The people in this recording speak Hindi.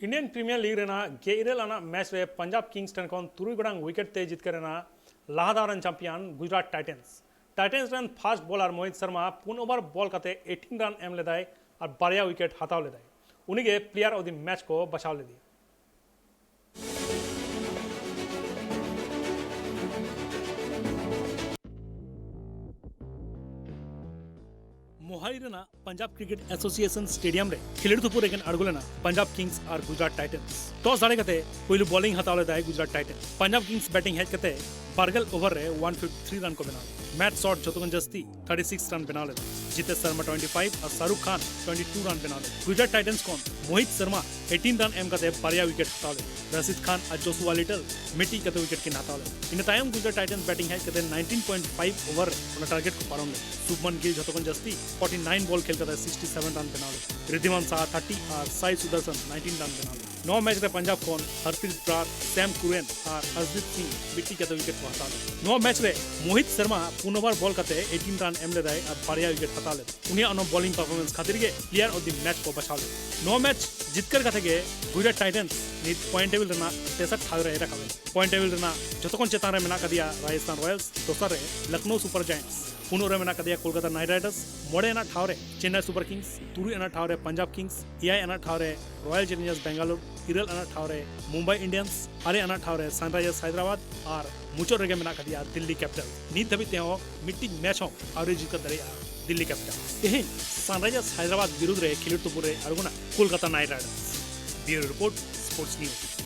इंडियन प्रीमियर लीग रेना गेइरेल आना मैच रे पंजाब किंग्स टन कोन तुरुई गोडांग विकेट ते जितकर रेना लाहादारन champion Gujarat titans run fast bowler Mohit Sharma 4 over ball कते 18 रन एम लेदाय और बारिया विकेट हताव लेदाय उनिगे प्लेयर ऑफ द मैच को बचाव ले दिया। मोहाली रेना पंजाब क्रिकेट एसोसिएशन स्टेडियम रे खिलेड़ तुपुर एगेन अड़गुलेना पंजाब किंग्स और गुजरात टाइटन्स टॉस हारे कते पहिलु बॉलिंग हताव लेदाय Gujarat titans Punjab kings batting हेज कते बारगल ओवर रे 153 रन को बना मैट शॉट जतोगन जस्ती 36 रन बना लेदा जितेश शर्मा 25 और शाहरुख खान 22 रन बना ले गुजरात टाइटन्स कोन मोहित शर्मा 18 रन एम कते बारिया विकेट हताव ले रशीद खान और जोशुआ लिटल मिट्टी कते विकेट की हताव ले in time Gujarat titans batting हेज कते 19.5 ओवर उन टारगेट को पारोन ले शुभमन गिल जतोगन जस्ती 49 बॉल खेल कते 67 रन बना ले रिद्धिमान शाह 30 और साई सुदर्शन 19 रन बना ले 9 मैच रे पंजाब कोन हरप्रीत ब्रार सैम कुरेन और हरदीप सिंह मिट्टी कते विकेट को हता ले 9 मैच रे मोहित शर्मा 4 ओवर बॉल कते 18 रन एम लेदाय और बारिया विकेट हता ले उनी अनो बॉलिंग परफॉर्मेंस खातिर गे प्लेयर ऑफ द मैच को बचाव ले 9 मैच जीतकर कते गे गुजरात टाइटन्स नित पॉइंट टेबल रेना 63 ठाव रे रखावे पॉइंट टेबल रेना जतकोन चेतान रे मेना कदिया राजस्थान रॉयल्स दोसर रे लखनऊ सुपर जायंट्स पुनः मेना कदिया कोलकाता नाइट राइडर्स मोड़े एना ठाव रे चेन्नई सुपर किंग्स तुरु एना ठाव रे पंजाब किंग्स एआई एना ठाव रे रॉयल चैलेंजर्स बेंगलुरु इरल एना ठाव रे मुंबई इंडियंस अरे एना ठाव रे सनराइजर्स हैदराबाद और मुचो रेगे मेना कदिया दिल्ली कैपिटल नीत धबी ते मीटिंग मैच हो और जीत कर दरिया दिल्ली कैपिटल तेहे सनराइजर्स हैदराबाद विरुद्ध रे खिलेड़ तुपुर रे अरगुना Kolkata knight riders bureau report sports news.